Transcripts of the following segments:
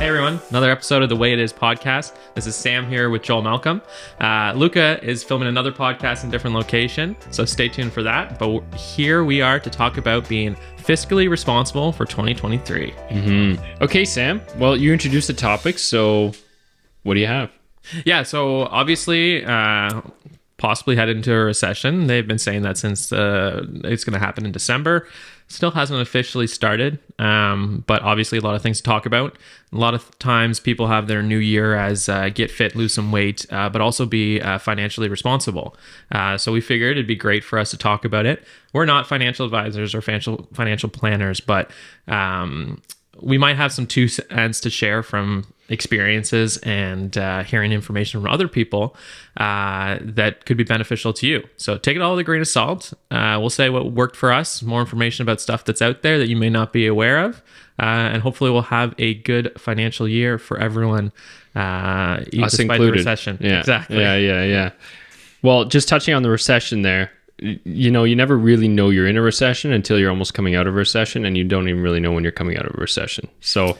Hey everyone, another episode of The Way It Is podcast. This is Sam here with Joel Malcolm. Luca is filming another podcast in a different location, so stay tuned for that. But here we are to talk about being fiscally responsible for 2023. Okay, Sam. Well, you introduced the topic, so what do you have? Yeah, so obviously, possibly headed into a recession. They've been saying that since it's going to happen in December. Still hasn't officially started, but obviously a lot of things to talk about. A lot of times people have their new year as get fit, lose some weight, but also be financially responsible. So we figured it'd be great for us to talk about it. We're not financial advisors or financial planners, but we might have some 2 cents to share from experiences and hearing information from other people that could be beneficial to you. So take it all with a grain of salt. We'll say what worked for us, more information about stuff that's out there that you may not be aware of, and hopefully we'll have a good financial year for everyone, Us despite included. the recession. Yeah. Exactly. Yeah. Well, just touching on the recession there, you know, you never really know you're in a recession until you're almost coming out of a recession, and you don't even really know when you're coming out of a recession. So,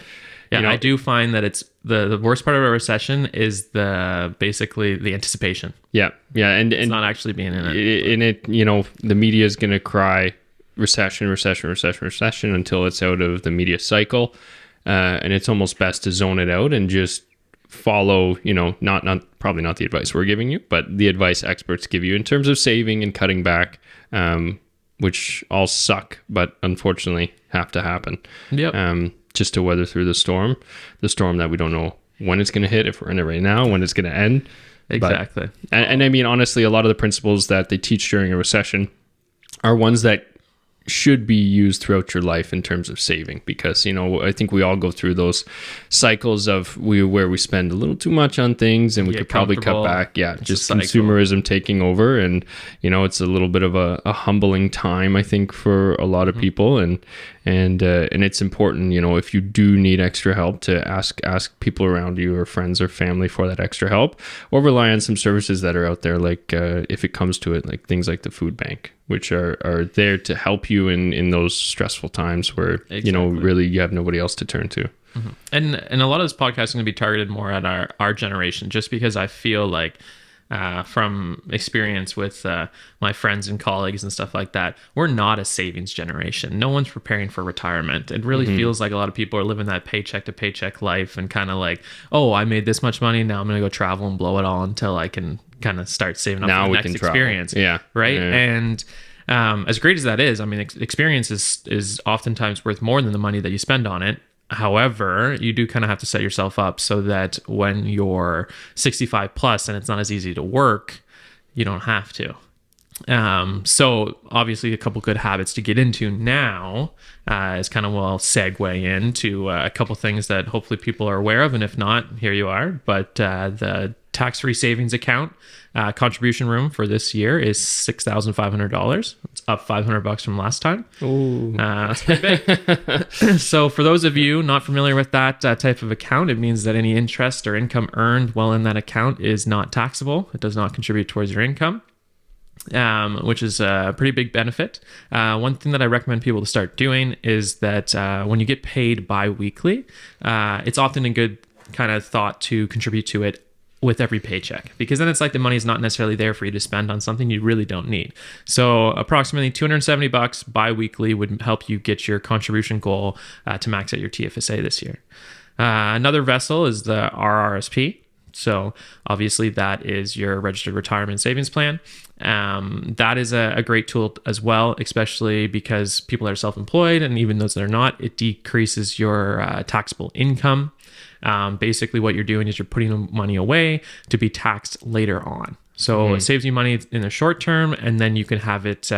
Yeah, you know, I do find that it's the worst part of a recession is basically the anticipation. Yeah, and It's not actually being in it. in it, you know, the media is going to cry recession until it's out of the media cycle, and it's almost best to zone it out and just follow, you know, probably not the advice we're giving you, but the advice experts give you in terms of saving and cutting back, which all suck, but unfortunately have to happen. Yep. Just to weather through the storm that we don't know when it's going to hit, if we're in it right now, when it's going to end. Exactly. And I mean, honestly, a lot of the principles that they teach during a recession are ones that should be used throughout your life in terms of saving, because, you know, I think we all go through those cycles of where we spend a little too much on things and we could probably cut back. Yeah, It's just a cycle. consumerism taking over, and, you know, it's a little bit of a humbling time, I think, for a lot of people, and it's important, you know, if you do need extra help, to ask people around you or friends or family for that extra help, or rely on some services that are out there, like if it comes to it, like things like the food bank, which are there to help you in those stressful times where, you know, really you have nobody else to turn to. Mm-hmm. And a lot of this podcast is going to be targeted more at our generation, just because I feel like from experience with my friends and colleagues and stuff like that, we're not a savings generation. No one's preparing for retirement. It really feels like a lot of people are living that paycheck to paycheck life, and kind of like, oh, I made this much money, now I'm going to go travel and blow it all until I can kind of start saving up for the next experience. Yeah. Right. Yeah. And as great as that is, I mean, experience is oftentimes worth more than the money that you spend on it. However, you do kind of have to set yourself up so that when you're 65 plus and it's not as easy to work, you don't have to. So obviously a couple good habits to get into now is kind of will segue into a couple things that hopefully people are aware of. And if not, here you are. But the tax-free savings account contribution room for this year is $6,500. It's up $500 from last time. Ooh. That's pretty big. So for those of you not familiar with that type of account, it means that any interest or income earned while in that account is not taxable. It does not contribute towards your income, which is a pretty big benefit. One thing that I recommend people to start doing is that when you get paid bi-weekly, it's often a good kind of thought to contribute to it with every paycheck, because then it's like the money is not necessarily there for you to spend on something you really don't need. So approximately $270 bi-weekly would help you get your contribution goal to max out your TFSA this year. Another vessel is the RRSP. So obviously that is your registered retirement savings plan. That is a great tool as well, especially because people that are self-employed, and even those that are not, it decreases your taxable income. Basically what you're doing is you're putting the money away to be taxed later on. So it saves you money in the short term, and then you can have it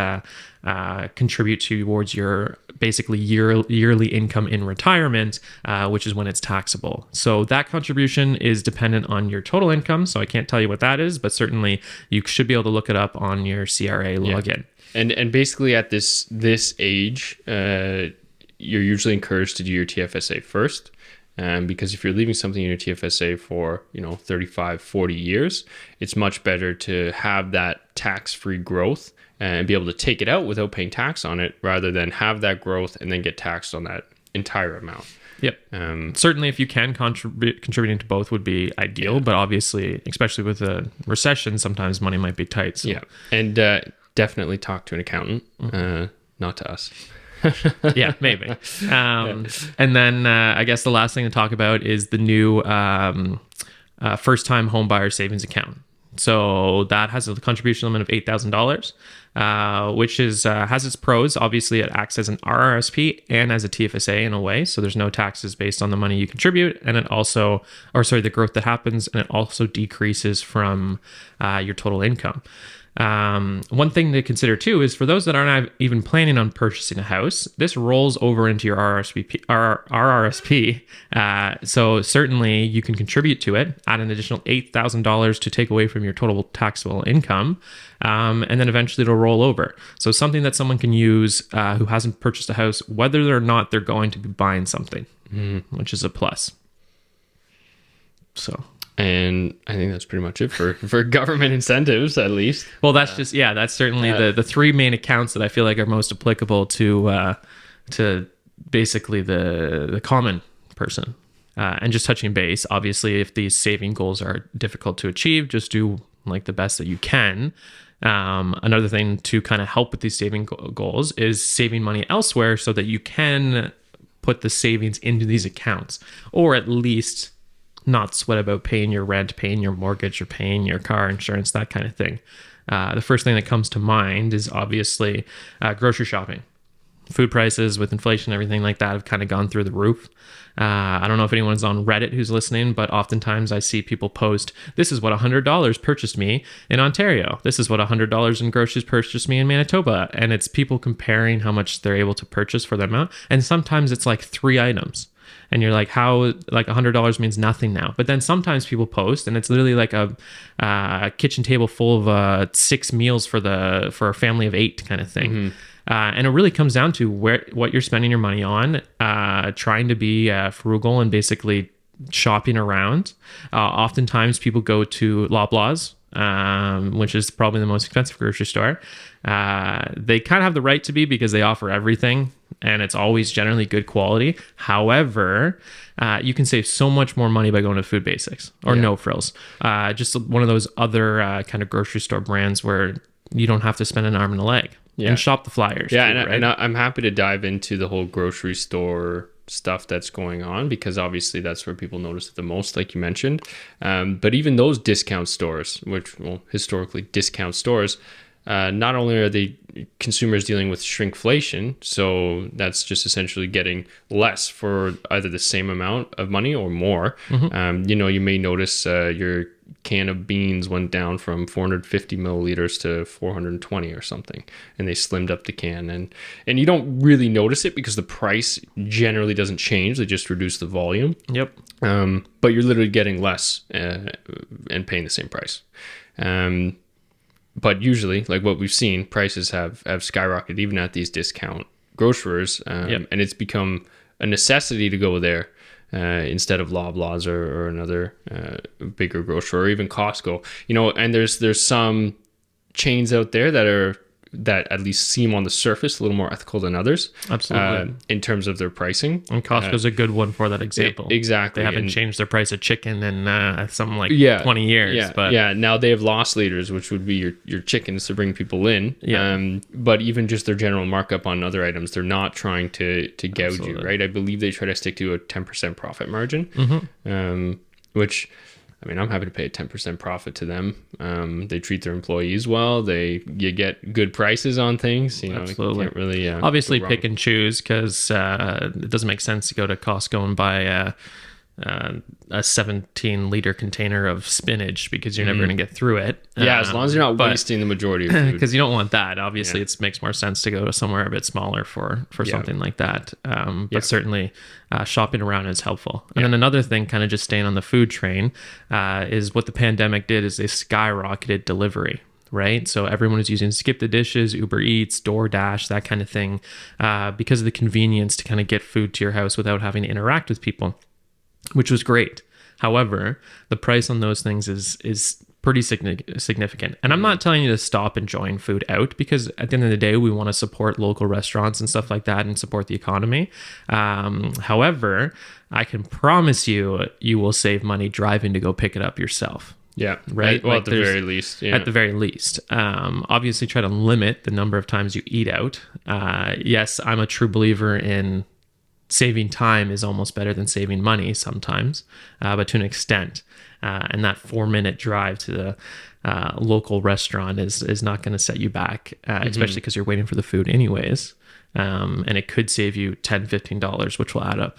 contribute towards your basically yearly income in retirement, which is when it's taxable. So that contribution is dependent on your total income. So I can't tell you what that is, but certainly you should be able to look it up on your CRA login. And basically at this age, you're usually encouraged to do your TFSA first. Because if you're leaving something in your TFSA for, 35, 40 years, it's much better to have that tax-free growth and be able to take it out without paying tax on it, rather than have that growth and then get taxed on that entire amount. Yep. Certainly, if you can contributing to both would be ideal, but obviously, especially with a recession, sometimes money might be tight. So. Yeah, and definitely talk to an accountant, not to us. Yeah, maybe. And then I guess the last thing to talk about is the new first-time home buyer savings account. So that has a contribution limit of $8,000, which is has its pros. Obviously, it acts as an RRSP and as a TFSA in a way. So there's no taxes based on the money you contribute, and it also, the growth that happens, and it also decreases from your total income. One thing to consider too is for those that aren't even planning on purchasing a house, this rolls over into your RRSP. So certainly you can contribute to it, add an additional $8,000 to take away from your total taxable income. And then eventually it'll roll over. So something that someone can use who hasn't purchased a house, whether or not they're going to be buying something, which is a plus. So. And I think that's pretty much it for government incentives, at least. Well, that's that's certainly the three main accounts that I feel like are most applicable to basically the common person. And just touching base, obviously, if these saving goals are difficult to achieve, just do like the best that you can. Another thing to kind of help with these saving goals is saving money elsewhere so that you can put the savings into these accounts, or at least not sweat about paying your rent, paying your mortgage, or paying your car insurance, that kind of thing. The first thing that comes to mind is obviously grocery shopping. Food prices with inflation, everything like that have kind of gone through the roof. I don't know if anyone's on Reddit who's listening, but oftentimes I see people post, this is what $100 purchased me in Ontario. This is what $100 in groceries purchased me in Manitoba. And it's people comparing how much they're able to purchase for the amount. And sometimes it's like 3 items. And you're like, how, like $100 means nothing now. But then sometimes people post and it's literally like a kitchen table full of 6 meals for a family of 8 kind of thing. And it really comes down to what you're spending your money on, trying to be frugal and basically shopping around. Oftentimes people go to Loblaws, which is probably the most expensive grocery store. They kind of have the right to be because they offer everything and it's always generally good quality. However, you can save so much more money by going to Food Basics or No Frills. Just one of those other kind of grocery store brands where you don't have to spend an arm and a leg. And shop the flyers. Yeah, too, and I'm happy to dive into the whole grocery store stuff that's going on because obviously that's where people notice it the most, like you mentioned. But even those discount stores, which, well, historically discount stores, not only are they consumers dealing with shrinkflation, so that's just essentially getting less for either the same amount of money or more. You may notice your can of beans went down from 450 milliliters to 420 or something, and they slimmed up the can, and you don't really notice it because the price generally doesn't change. They just reduce the volume. But you're literally getting less and paying the same price. But usually, like what we've seen, prices have skyrocketed even at these discount grocers, and it's become a necessity to go there instead of Loblaws or another bigger grocer or even Costco. And there's some chains out there that at least seem on the surface a little more ethical than others. Absolutely. In terms of their pricing. And Costco's a good one for that example. Exactly. They haven't changed their price of chicken in something like 20 years. Now they have loss leaders, which would be your chickens to bring people in. But even just their general markup on other items, they're not trying to gouge you, right? I believe they try to stick to a 10% profit margin, which... I mean, I'm happy to pay a 10% profit to them. They treat their employees well. You get good prices on things. Absolutely. You can't really obviously pick and choose because it doesn't make sense to go to Costco and buy a 17-liter container of spinach because you're never going to get through it. As long as you're not wasting the majority of food. Because you don't want that. Obviously, it makes more sense to go to somewhere a bit smaller for something like that. But certainly, shopping around is helpful. And then another thing, kind of just staying on the food train, is what the pandemic did is they skyrocketed delivery. Right? So everyone was using Skip the Dishes, Uber Eats, DoorDash, that kind of thing, because of the convenience to kind of get food to your house without having to interact with people, which was great. However, the price on those things is pretty significant. And I'm not telling you to stop enjoying food out, because at the end of the day, we want to support local restaurants and stuff like that and support the economy. However, I can promise you, you will save money driving to go pick it up yourself. Yeah. Right. Well, at the very least. Yeah. At the very least. Obviously, try to limit the number of times you eat out. Yes, I'm a true believer in saving time is almost better than saving money sometimes, but to an extent. And that 4-minute drive to the local restaurant is not going to set you back, especially because you're waiting for the food anyways. And it could save you $10, $15, which will add up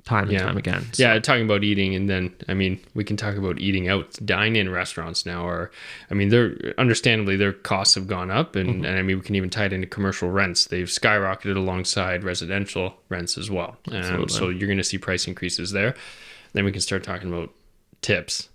time and time again. So. Yeah, talking about eating, and then, I mean, we can talk about eating out. Dine-in restaurants now are, I mean, they're understandably, their costs have gone up, and I mean, we can even tie it into commercial rents. They've skyrocketed alongside residential rents as well. So you're going to see price increases there. Then we can start talking about tips.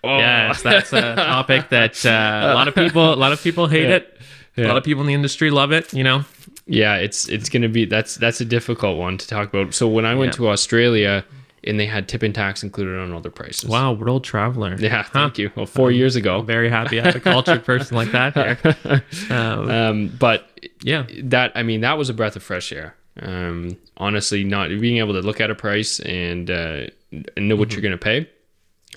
Oh. Yes, that's a topic that a lot of people hate it. A lot of people in the industry love it, you know. Yeah, it's going to be, that's a difficult one to talk about. So when I went to Australia, and they had tip and tax included on all their prices. Wow, world traveler. Yeah, thank you. Well, 4 years ago. I'm very happy I have a cultured person like that here. But yeah, that was a breath of fresh air. Honestly, not being able to look at a price and know what you're going to pay,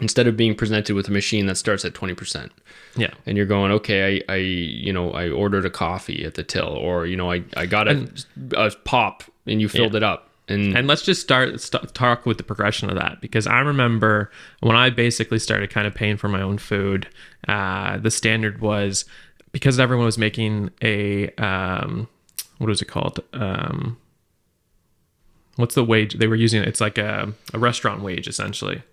instead of being presented with a machine that starts at 20%. Yeah. And you're going, okay, I ordered a coffee at the till, or, I got a pop and you filled it up. And let's just talk with the progression of that, because I remember when I basically started kind of paying for my own food, the standard was, because everyone was making a, what was it called? What's the wage they were using? It's like a restaurant wage, essentially.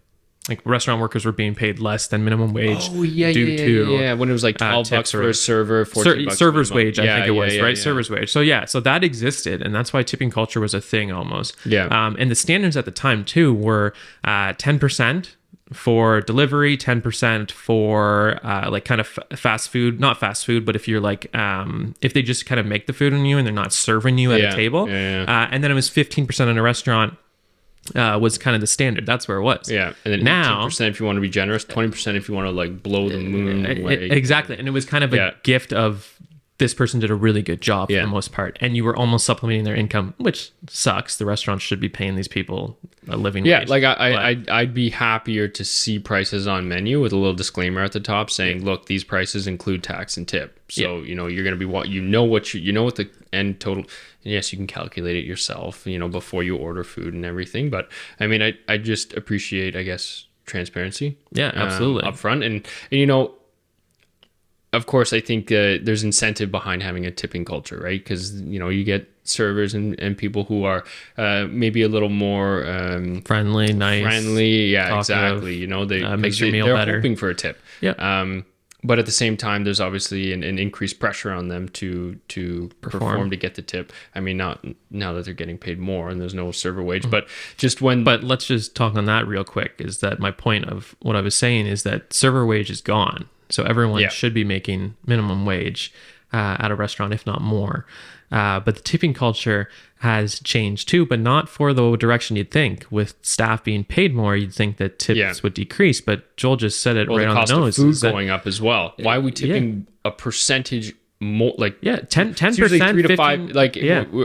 Like, restaurant workers were being paid less than minimum wage. Oh, yeah. When it was like $12 for a server, $14 server's wage, I think it was, right? Yeah. Server's wage. So so that existed, and that's why tipping culture was a thing almost. Yeah. And the standards at the time too were 10% for delivery, 10% for like kind of fast food, not fast food, but if you're like, if they just kind of make the food on you and they're not serving you at a table. And then it was 15% in a restaurant. Was kind of the standard. That's where it was. Yeah. And then now 10% if you want to be generous, 20% if you want to like blow the moon away. Exactly. And it was kind of a gift of, this person did a really good job for the most part. And you were almost supplementing their income, which sucks. The restaurant should be paying these people a living wage. Yeah, like I'd be happier to see prices on menu with a little disclaimer at the top saying, look, these prices include tax and tip. So, you're going to be what the end total. Yes, you can calculate it yourself, before you order food and everything. But I mean, I just appreciate, I guess, transparency. Yeah, absolutely. Up front. And of course, I think there's incentive behind having a tipping culture, right? Because, you get servers and people who are maybe a little more friendly, nice. Yeah, exactly. Makes your meal better. They're hoping for a tip. Yeah. But at the same time, there's obviously an increased pressure on them to perform to get the tip. I mean, not now that they're getting paid more and there's no server wage, but just when... But let's just talk on that real quick, is that my point of what I was saying is that server wage is gone. So everyone should be making minimum wage at a restaurant, if not more. But the tipping culture has changed too, but not for the direction you'd think. With staff being paid more, you'd think that tips would decrease. But Joel just said it right on the nose. The cost of food going up as well. Why are we tipping a percentage more? Like 10%, 3 to 5. 15, like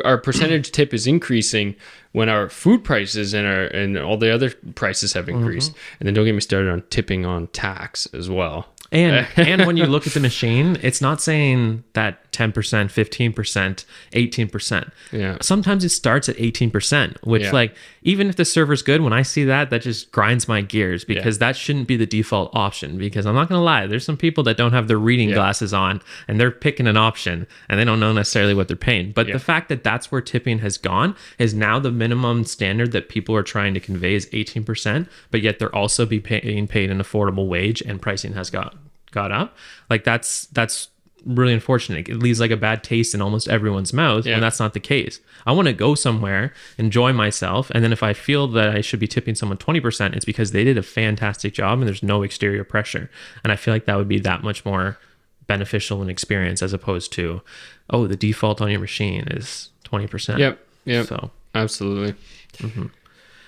our percentage tip is increasing when our food prices and all the other prices have increased. And then don't get me started on tipping on tax as well. And when you look at the machine, it's not saying that 10%, 15%, 18%. Yeah. Sometimes it starts at 18%, which like, even if the server's good, when I see that just grinds my gears, because that shouldn't be the default option. Because I'm not going to lie, there's some people that don't have their reading glasses on and they're picking an option and they don't know necessarily what they're paying. But the fact that that's where tipping has gone is now the minimum standard that people are trying to convey is 18%, but yet they're also being paid an affordable wage, and pricing has got up. Like that's really unfortunate. It leaves like a bad taste in almost everyone's mouth when that's not the case. I want to go somewhere, enjoy myself, and then if I feel that I should be tipping someone 20%, it's because they did a fantastic job and there's no exterior pressure. And I feel like that would be that much more beneficial in experience, as opposed to, the default on your machine is 20%. Yep. So absolutely.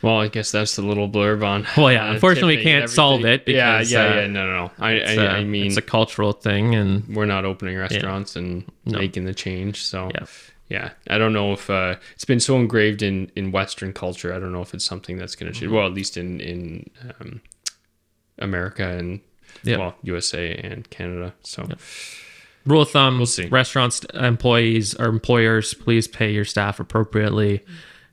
Well, I guess that's the little blurb on. Well, yeah, unfortunately, we tipping and can't solve everything. it because No. I mean, it's a cultural thing, and we're not opening restaurants and making the change. So, Yeah. yeah, I don't know if it's been so engraved in Western culture. I don't know if it's something that's going to change. Well, at least in America and USA and Canada. So, rule of thumb: we'll see. Restaurants, employees or employers, please pay your staff appropriately.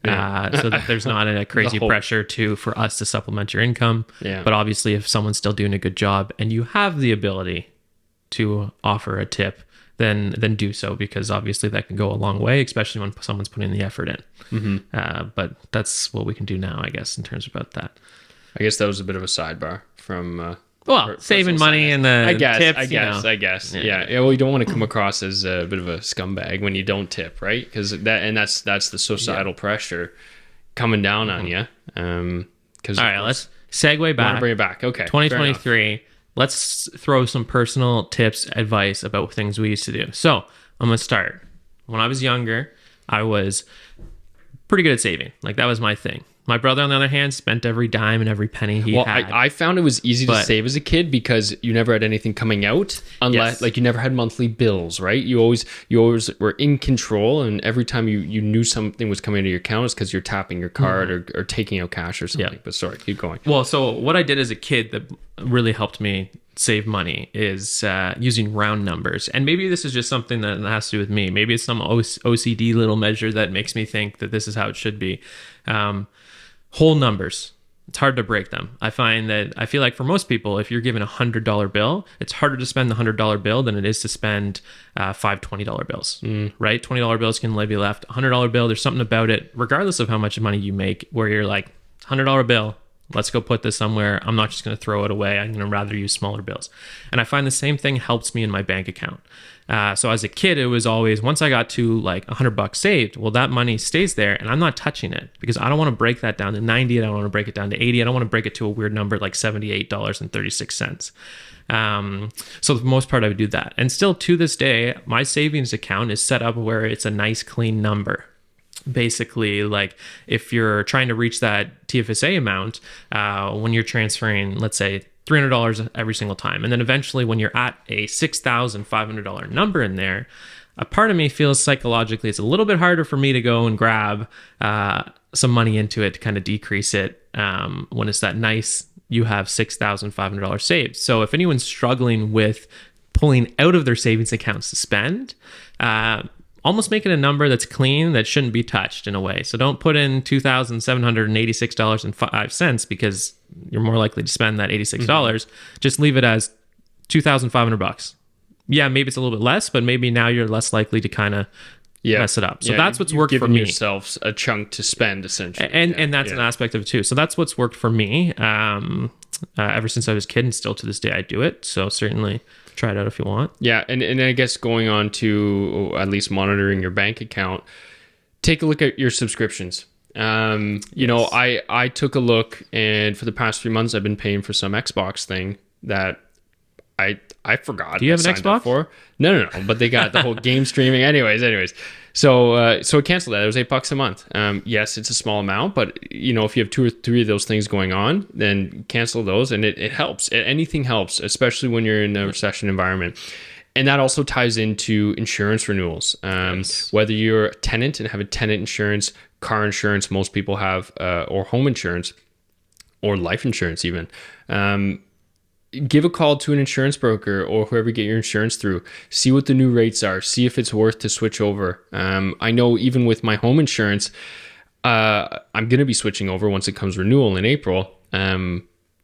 So that there's not a crazy pressure for us to supplement your income. Yeah. But obviously, if someone's still doing a good job and you have the ability to offer a tip, then do so, because obviously that can go a long way, especially when someone's putting the effort in. Mm-hmm. But that's what we can do now, I guess, in terms about that. I guess that was a bit of a sidebar from saving money and the tips. I guess. Yeah. Well, you don't want to come across as a bit of a scumbag when you don't tip, right? Because that's the societal pressure coming down on you. All right, let's segue back. Want to bring it back? Okay. 2023. Let's throw some personal tips, advice about things we used to do. So I'm gonna start. When I was younger, I was pretty good at saving. Like, that was my thing. My brother, on the other hand, spent every dime and every penny he had. I found it was easy to save as a kid because you never had anything coming out, unless like you never had monthly bills, right? You always were in control, and every time you knew something was coming into your account, it's because you're tapping your card or taking out cash or something. But sorry, keep going. Well, so what I did as a kid that really helped me save money is using round numbers. And maybe this is just something that has to do with me. Maybe it's some OCD little measure that makes me think that this is how it should be. Whole numbers. It's hard to break them. I feel like for most people, if you're given $100 bill, it's harder to spend the $100 bill than it is to spend five $20 bills, right? $20 bills can be left. $100 bill, there's something about it, regardless of how much money you make, where you're like, $100 bill, let's go put this somewhere. I'm not just going to throw it away. I'm going to rather use smaller bills. And I find the same thing helps me in my bank account. So as a kid, it was always, once I got to like $100 saved, well, that money stays there and I'm not touching it because I don't want to break that down to 90. I don't want to break it down to 80. I don't want to break it to a weird number like $78.36. So for the most part, I would do that. And still to this day, my savings account is set up where it's a nice clean number. Basically, like if you're trying to reach that TFSA amount, when you're transferring, let's say $300 every single time. And then eventually when you're at a $6,500 number in there, a part of me feels psychologically it's a little bit harder for me to go and grab some money into it to kind of decrease it when it's that nice, you have $6,500 saved. So if anyone's struggling with pulling out of their savings accounts to spend, almost make it a number that's clean, that shouldn't be touched in a way. So don't put in $2,786.05 because you're more likely to spend that $86. Just leave it as $2,500. Yeah, maybe it's a little bit less, but maybe now you're less likely to kind of mess it up. So that's what's worked for me. Giving yourself a chunk to spend, essentially. And that's an aspect of it too. So that's what's worked for me ever since I was a kid, and still to this day I do it. So certainly try it out if you want. Yeah, and I guess going on to at least monitoring your bank account, take a look at your subscriptions. You know, I took a look, and for the past 3 months I've been paying for some Xbox thing that I forgot. Do you have an Xbox? For. No, but they got the whole game streaming. Anyways. So I canceled that. It was $8 a month. Yes, it's a small amount, but you know, if you have 2 or 3 of those things going on, then cancel those, and it helps. Anything helps, especially when you're in a recession environment. And that also ties into insurance renewals. Whether you're a tenant and have a tenant insurance, car insurance, most people have, or home insurance, or life insurance even. Give a call to an insurance broker or whoever you get your insurance through. See what the new rates are. See if it's worth to switch over. I know even with my home insurance, I'm going to be switching over once it comes renewal in April.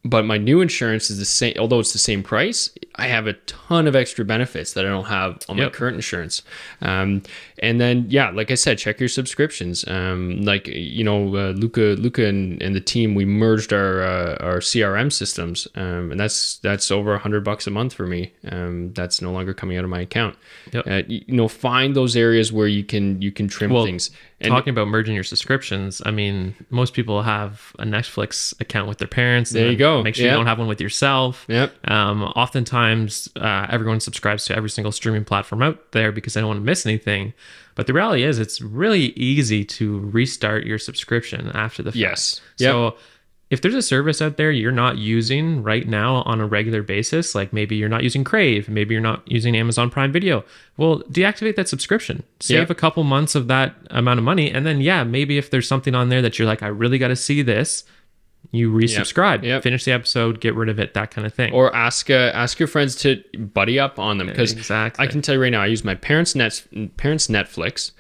But my new insurance is the same, although it's the same price. I have a ton of extra benefits that I don't have on my current insurance. And then, like I said, check your subscriptions. Like, you know, Luca and the team, we merged our CRM systems, and that's over $100 a month for me. That's no longer coming out of my account. You know, find those areas where you can trim things. And talking about merging your subscriptions, I mean, most people have a Netflix account with their parents. There you go. go. Make sure you don't have one with yourself. Yep. Oftentimes, everyone subscribes to every single streaming platform out there because they don't want to miss anything. But the reality is, it's really easy to restart your subscription after the fact. Yes. Yep. So if there's a service out there you're not using right now on a regular basis, like maybe you're not using Crave, maybe you're not using Amazon Prime Video, well, deactivate that subscription. Save a couple months of that amount of money. And then, maybe if there's something on there that you're like, I really got to see this, you resubscribe, finish the episode, get rid of it, that kind of thing. Or ask your friends to buddy up on them, because exactly. I can tell you right now, I use my parents' Netflix.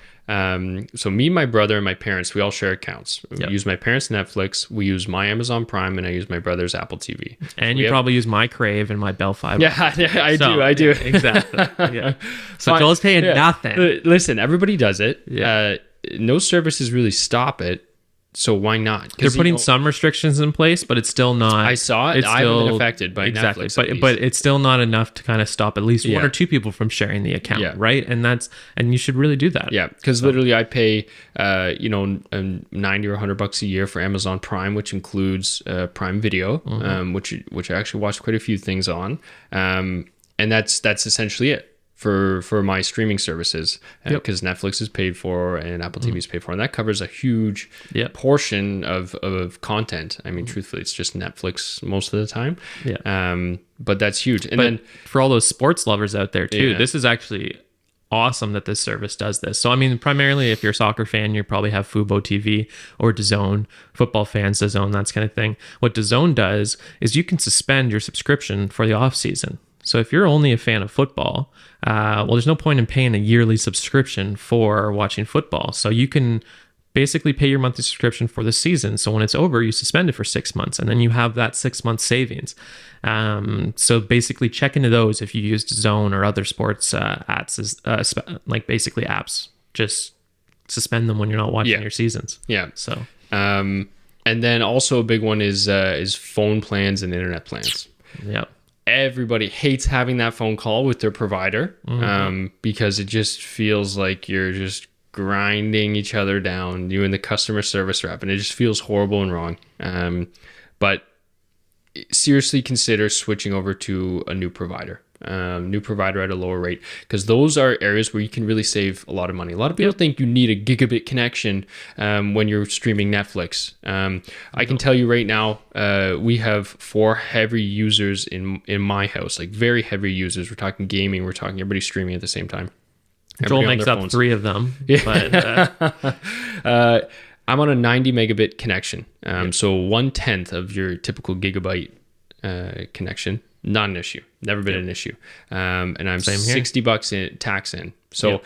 So me, my brother, and my parents, we all share accounts. We use my parents' Netflix, we use my Amazon Prime, and I use my brother's Apple TV. And you probably use my Crave and my Bell Fiber. Yeah, I do. Exactly. Yeah. So Joel's paying nothing. Listen, everybody does it. Yeah. No services really stop it. So why not? They're putting some restrictions in place, but it's still not. I saw it. I haven't been affected by Netflix. But it's still not enough to kind of stop at least one or two people from sharing the account, right? And you should really do that. Yeah, because literally I pay, $90 or $100 a year for Amazon Prime, which includes Prime Video, which I actually watch quite a few things on, and that's essentially it for my streaming services, because Netflix is paid for and Apple TV is paid for, and that covers a huge portion of content. I mean, truthfully, it's just Netflix most of the time. But that's huge. And then for all those sports lovers out there too, this is actually awesome that this service does this. So I mean, primarily if you're a soccer fan, you probably have Fubo TV or DAZN. Football fans, DAZN, that kind of thing. What DAZN does is you can suspend your subscription for the off season. So if you're only a fan of football, there's no point in paying a yearly subscription for watching football. So you can basically pay your monthly subscription for the season. So when it's over, you suspend it for 6 months, and then you have that 6 month savings. So basically check into those if you used Zone or other sports apps, like basically apps. Just suspend them when you're not watching your seasons. Yeah. So, and then also a big one is phone plans and internet plans. Yep. Everybody hates having that phone call with their provider, because it just feels like you're just grinding each other down, you and the customer service rep, and it just feels horrible and wrong. But seriously consider switching over to a new provider at a lower rate, because those are areas where you can really save a lot of money. A lot of people think you need a gigabit connection when you're streaming Netflix. I can tell you right now, we have 4 heavy users in my house, like very heavy users. We're talking gaming, we're talking everybody streaming at the same time. Joel makes up 3 of them. But, I'm on a 90 megabit connection, so 1/10 of your typical gigabyte connection. Not an issue. Never been an issue. And I'm $60 in tax in. So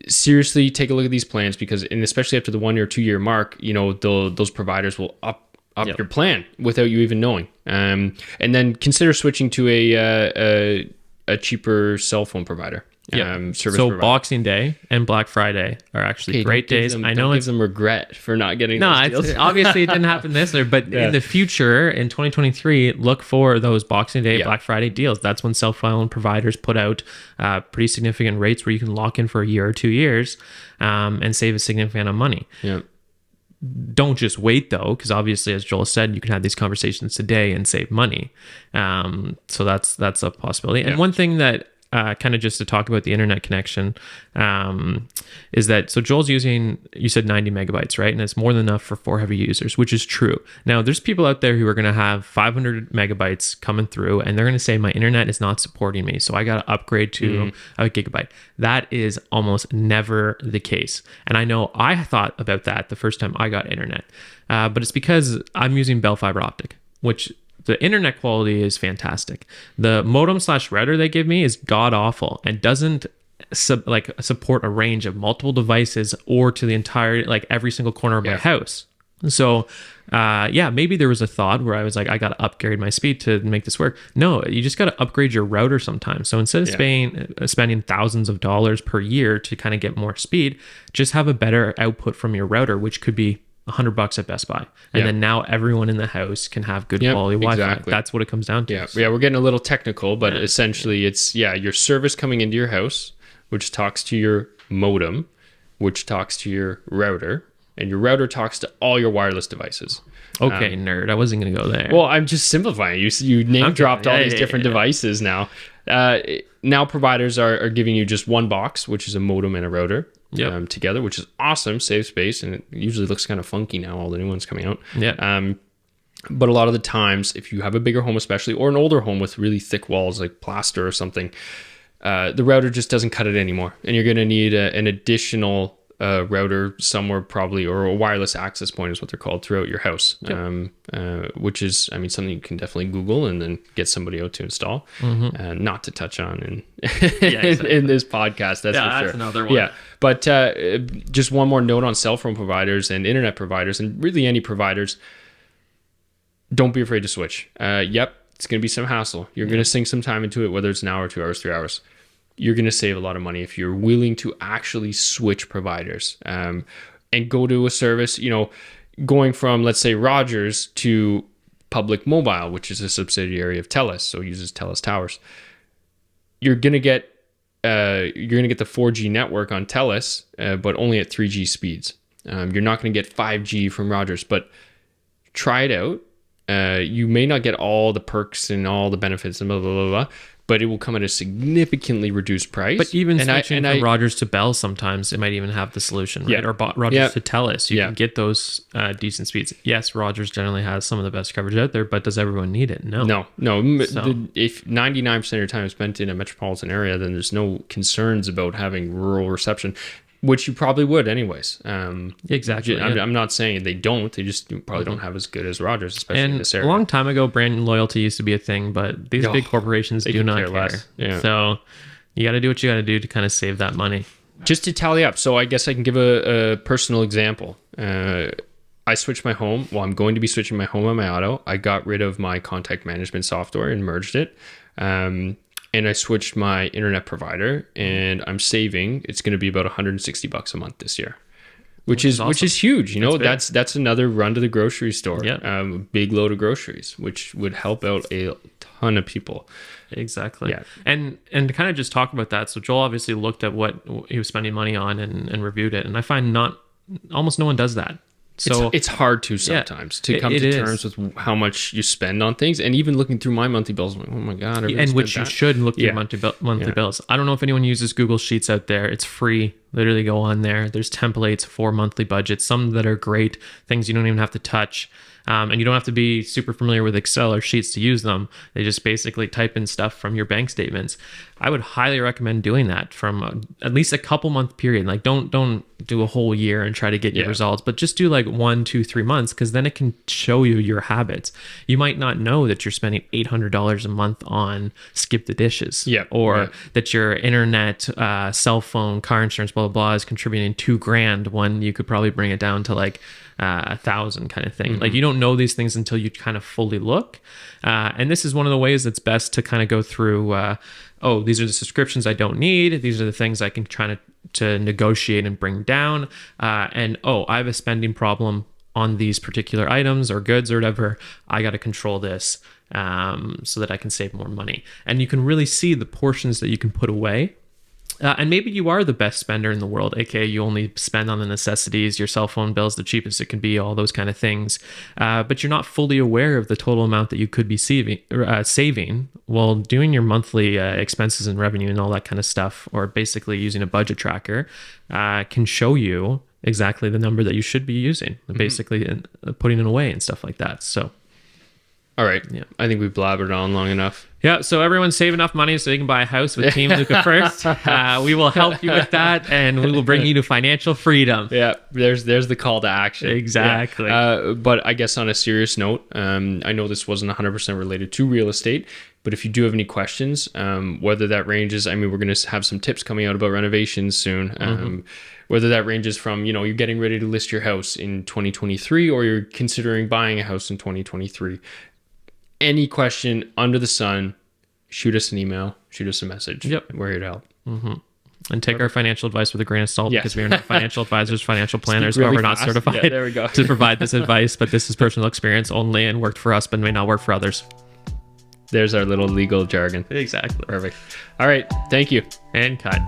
seriously, take a look at these plans, because, and especially after the 1 or 2 year mark, those providers will up your plan without you even knowing. And then consider switching to a cheaper cell phone provider. Service provider. Boxing Day and Black Friday are actually great days. I know it's them regret for not getting those deals. Obviously it didn't happen this year, but in the future, in 2023, look for those Boxing Day, Black Friday deals. That's when cell phone providers put out pretty significant rates where you can lock in for a year or 2 years and save a significant amount of money. Yeah. Don't just wait though, because obviously, as Joel said, you can have these conversations today and save money. So that's a possibility. And one thing that kind of just to talk about the internet connection, is that, so Joel's using, you said 90 megabytes, right? And it's more than enough for 4 heavy users, which is true. Now, there's people out there who are going to have 500 megabytes coming through, and they're going to say, my internet is not supporting me, so I got to upgrade to a gigabyte. That is almost never the case. And I know I thought about that the first time I got internet, but it's because I'm using Bell Fiber Optic, which the internet quality is fantastic. The modem/router they give me is god awful and doesn't support a range of multiple devices or to the entire, like every single corner of my house. So maybe there was a thought where I was like, I got to upgrade my speed to make this work. No, you just got to upgrade your router sometimes. So instead of spending thousands of dollars per year to kind of get more speed, just have a better output from your router, which could be $100 at Best Buy, and then now everyone in the house can have good quality Wi-Fi. Exactly. That's what it comes down to. Yeah, we're getting a little technical, but essentially it's your service coming into your house, which talks to your modem, which talks to your router, and your router talks to all your wireless devices. Okay, nerd. I wasn't going to go there. Well, I'm just simplifying. You name dropped all these different devices now. Now providers are giving you just one box, which is a modem and a router together, which is awesome, save space, and it usually looks kind of funky now, all the new ones coming out. Yeah. But a lot of the times, if you have a bigger home especially, or an older home with really thick walls like plaster or something, the router just doesn't cut it anymore. And you're going to need an additional router somewhere probably, or a wireless access point is what they're called, throughout your house. Which is, I mean, something you can definitely Google and then get somebody out to install. Not to touch on in this podcast, that's for sure. That's another one. Yeah, but just one more note on cell phone providers and internet providers, and really any providers. Don't be afraid to switch. It's going to be some hassle. You're going to sink some time into it, whether it's an hour, 2 hours, 3 hours. You're going to save a lot of money if you're willing to actually switch providers and go to a service, going from, let's say, Rogers to Public Mobile, which is a subsidiary of TELUS, so uses TELUS towers. You're going to get the 4G network on TELUS, but only at 3G speeds. You're not going to get 5G from Rogers, but try it out. You may not get all the perks and all the benefits and blah, blah, blah, blah, but it will come at a significantly reduced price. But even switching from Rogers to Bell, sometimes it might even have the solution, right? Or Rogers to TELUS. You can get those decent speeds. Yes, Rogers generally has some of the best coverage out there, but does everyone need it? No. So, if 99% of your time is spent in a metropolitan area, then there's no concerns about having rural reception. Which you probably would anyways. Exactly. I'm not saying they don't. They just probably don't have as good as Rogers, especially in this area. A long time ago, brand loyalty used to be a thing, but these big corporations do not care. Yeah. So you got to do what you got to do to kind of save that money. Just to tally up. So I guess I can give a personal example. I switched my home. Well, I'm going to be switching my home and my auto. I got rid of my contact management software and merged it. And I switched my internet provider, and I'm saving. It's going to be about $160 a month this year, which is huge. That's another run to the grocery store. Yeah. Big load of groceries, which would help out a ton of people. Exactly. Yeah. And to kind of just talk about that. So Joel obviously looked at what he was spending money on and reviewed it, and I find almost no one does that. So it's hard to sometimes to come to terms with how much you spend on things, and even looking through my monthly bills, I'm like, oh my god! And which you should look through monthly bills. I don't know if anyone uses Google Sheets out there. It's free. Literally go on there. There's templates for monthly budgets. Some that are great, things you don't even have to touch. And you don't have to be super familiar with Excel or Sheets to use them. They just basically type in stuff from your bank statements. I would highly recommend doing that from at least a couple month period. Like don't do a whole year and try to get your results, but just do like 1, 2, 3 months, because then it can show you your habits. You might not know that you're spending $800 a month on skip the dishes, that your internet, cell phone, car insurance, blah, blah, blah is contributing $2,000 when you could probably bring it down to like 1,000 kind of thing. Like you don't know these things until you kind of fully look. And this is one of the ways that's best to kind of go through, these are the subscriptions I don't need. These are the things I can try to negotiate and bring down. I have a spending problem on these particular items or goods or whatever. I got to control this so that I can save more money. And you can really see the portions that you can put away. And maybe you are the best spender in the world, aka you only spend on the necessities, your cell phone bill's the cheapest it can be, all those kind of things. But you're not fully aware of the total amount that you could be saving while doing your monthly expenses and revenue and all that kind of stuff, or basically using a budget tracker, can show you exactly the number that you should be using, basically putting it away and stuff like that. So. All right. Yeah. I think we've blabbered on long enough. Yeah. So everyone save enough money so you can buy a house with Team Luca first. We will help you with that, and we will bring you to financial freedom. Yeah. There's the call to action. Exactly. Yeah. But I guess on a serious note, I know this wasn't 100% related to real estate, but if you do have any questions, whether that ranges, we're going to have some tips coming out about renovations soon. Whether that ranges from, you're getting ready to list your house in 2023, or you're considering buying a house in 2023. Any question under the sun, shoot us an email, shoot us a message. Yep. We're here to help. And take our financial advice with a grain of salt, because we are not financial advisors, financial planners, really or we're not fast. certified there we go. to provide this advice, but this is personal experience only and worked for us, but may not work for others. There's our little legal jargon. Exactly. Perfect. All right. Thank you. And cut.